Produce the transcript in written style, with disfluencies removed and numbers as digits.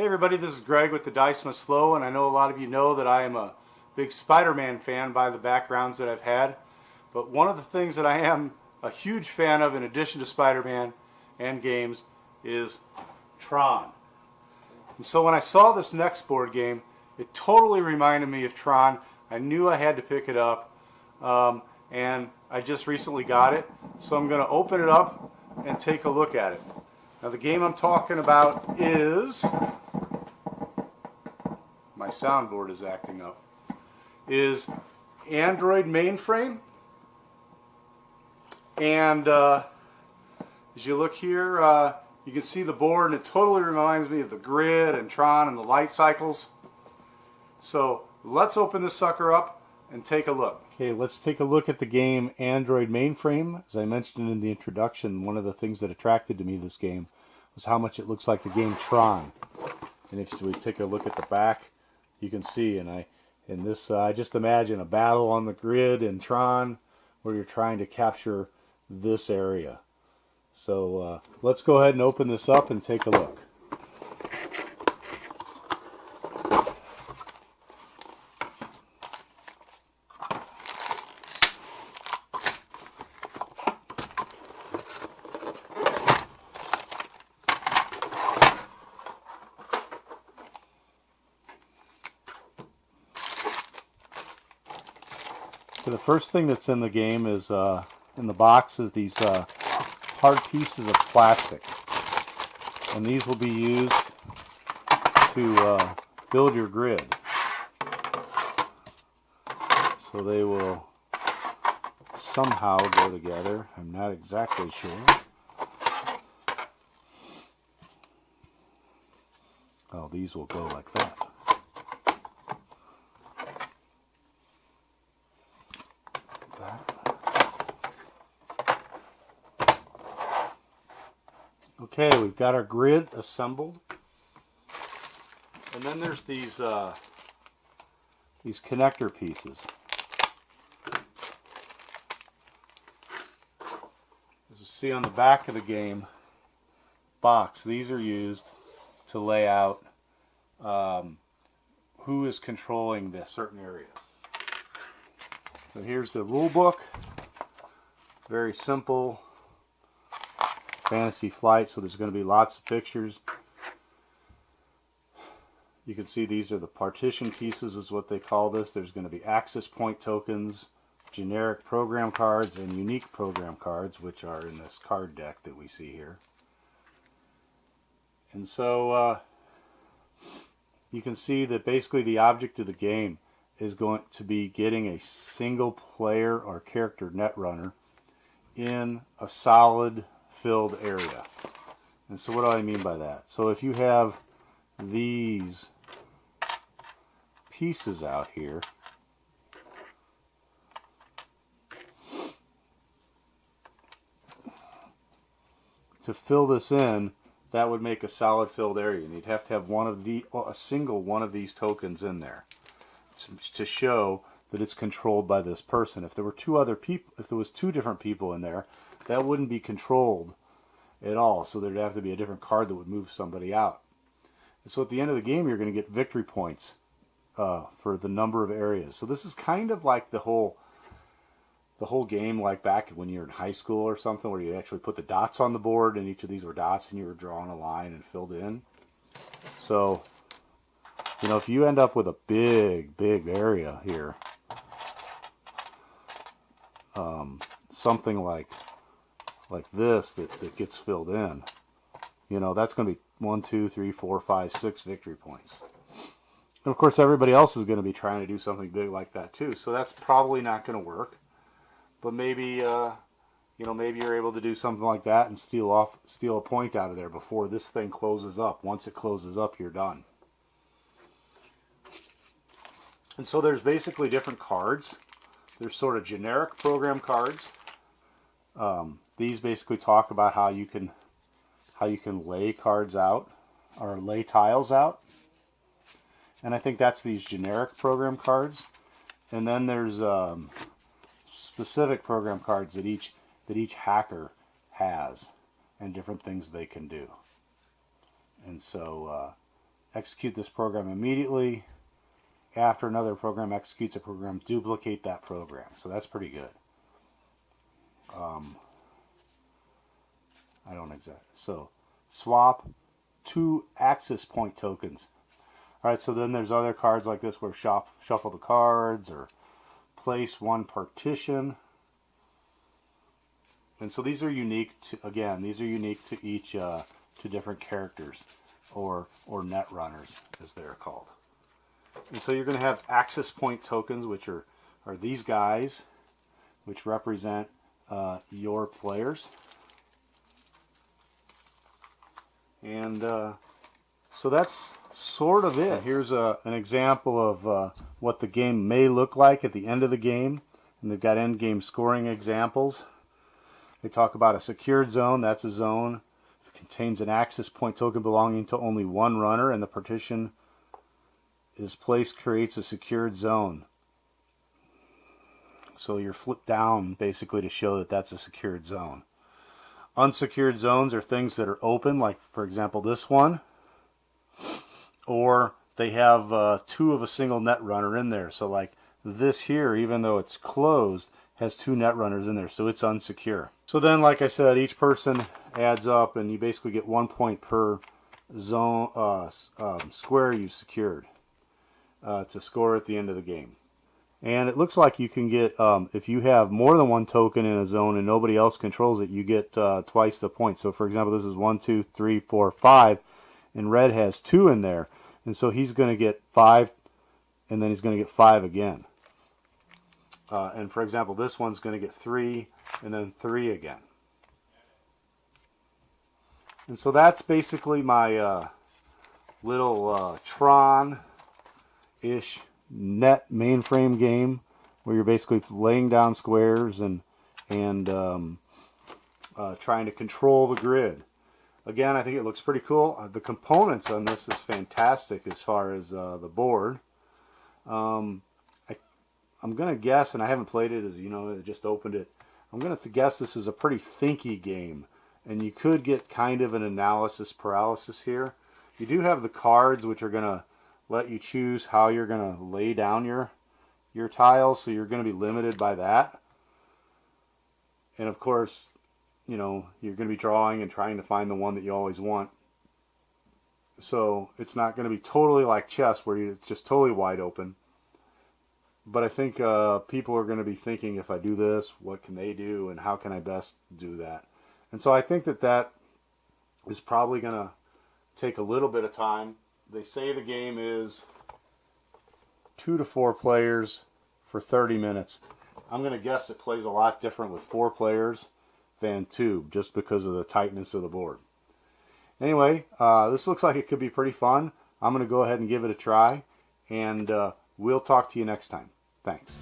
Hey everybody, this is Greg with the Dice Must Flow, and I know a lot of you know that I am a big Spider-Man fan by the backgrounds that I've had. But one of the things that I am a huge fan of, in addition to Spider-Man and games, is Tron. And so when I saw this next board game, it totally reminded me of Tron. I knew I had to pick it up, and I just recently got it. So I'm going to open it up and take a look at it. Now the game I'm talking about is, my soundboard is acting up, is Android Mainframe. And as you look here, you can see the board, and it totally reminds me of the grid and Tron and the light cycles. So let's open this sucker up and take a look. Okay, let's take a look at the game Android Mainframe. As I mentioned in the introduction, one of the things that attracted me to this game was how much it looks like the game Tron. And if we take a look at the back, you can see, I just imagine a battle on the grid in Tron where you're trying to capture this area. So let's go ahead and open this up and take a look. So the first thing that's in the game is, in the box, is these hard pieces of plastic. And these will be used to build your grid. So they will somehow go together. I'm not exactly sure. Oh, these will go like that. Okay, we've got our grid assembled, and then there's these connector pieces. As you see on the back of the game box, these are used to lay out who is controlling this certain area. So here's the rule book. Very simple. Fantasy Flight, so there's going to be lots of pictures. You can see these are the partition pieces, is what they call this. There's going to be access point tokens, generic program cards, and unique program cards, which are in this card deck that we see here. And so you can see that basically the object of the game is going to be getting a single player or character netrunner in a solid filled area. And so what do I mean by that? So if you have these pieces out here, to fill this in, that would make a solid filled area, and you'd have to have a single one of these tokens in there to show that it's controlled by this person. If there were if there was two different people in there, that wouldn't be controlled at all. So there'd have to be a different card that would move somebody out. And so at the end of the game, you're going to get victory points for the number of areas. So this is kind of like the whole game, like back when you were in high school or something, where you actually put the dots on the board, and each of these were dots, and you were drawing a line and filled in. So, you know, if you end up with a big area here, something like this that gets filled in, you know, that's going to be 1, 2, 3, 4, 5, 6 victory points. And of course everybody else is going to be trying to do something big like that too, so that's probably not going to work. But maybe you know, maybe you're able to do something like that and steal a point out of there before this thing closes up. Once it closes up, you're done. And so there's basically different cards. There's sort of generic program cards. These basically talk about how you can lay cards out, or lay tiles out. And I think that's these generic program cards. And then there's specific program cards that each hacker has, and different things they can do. And so execute this program immediately. After another program executes a program, duplicate that program. So that's pretty good. I don't exactly. So swap 2 access point tokens. Alright, so then there's other cards like this where shuffle the cards or place 1 partition. And so these are unique to, again, these are unique to each, to different characters or net runners as they're called. And so you're going to have access point tokens, which are these guys, which represent your players. And so that's sort of it. Here's an example of what the game may look like at the end of the game. And they've got end game scoring examples. They talk about a secured zone. That's a zone. It contains an access point token belonging to only one runner, and the partition is placed creates a secured zone. So you're flipped down basically to show that that's a secured zone. Unsecured zones are things that are open, like for example this one, or they have 2 of a single net runner in there. So like this here, even though it's closed, has 2 net runners in there, so it's unsecure. So then, like I said, each person adds up, and you basically get 1 point per zone square you secured to score at the end of the game. And it looks like you can get, if you have more than 1 token in a zone and nobody else controls it, you get twice the points. So for example, this is 1, 2, 3, 4, 5, and red has 2 in there. And so he's going to get 5, and then he's going to get 5 again. And for example, this one's going to get 3, and then 3 again. And so that's basically my little Tron-ish net mainframe game, where you're basically laying down squares and trying to control the grid. Again, I think it looks pretty cool. The components on this is fantastic as far as the board. I'm going to guess, and I haven't played it, as you know, I just opened it. I'm going to guess this is a pretty thinky game, and you could get kind of an analysis paralysis here. You do have the cards, which are going to let you choose how you're going to lay down your tiles, so you're going to be limited by that. And of course, you know, you're going to be drawing and trying to find the one that you always want. So it's not going to be totally like chess, where it's just totally wide open. But I think people are going to be thinking, if I do this, what can they do, and how can I best do that? And so I think that is probably going to take a little bit of time. They say the game is 2 to 4 players for 30 minutes. I'm going to guess it plays a lot different with 4 players than 2, just because of the tightness of the board. Anyway, this looks like it could be pretty fun. I'm going to go ahead and give it a try, and we'll talk to you next time. Thanks.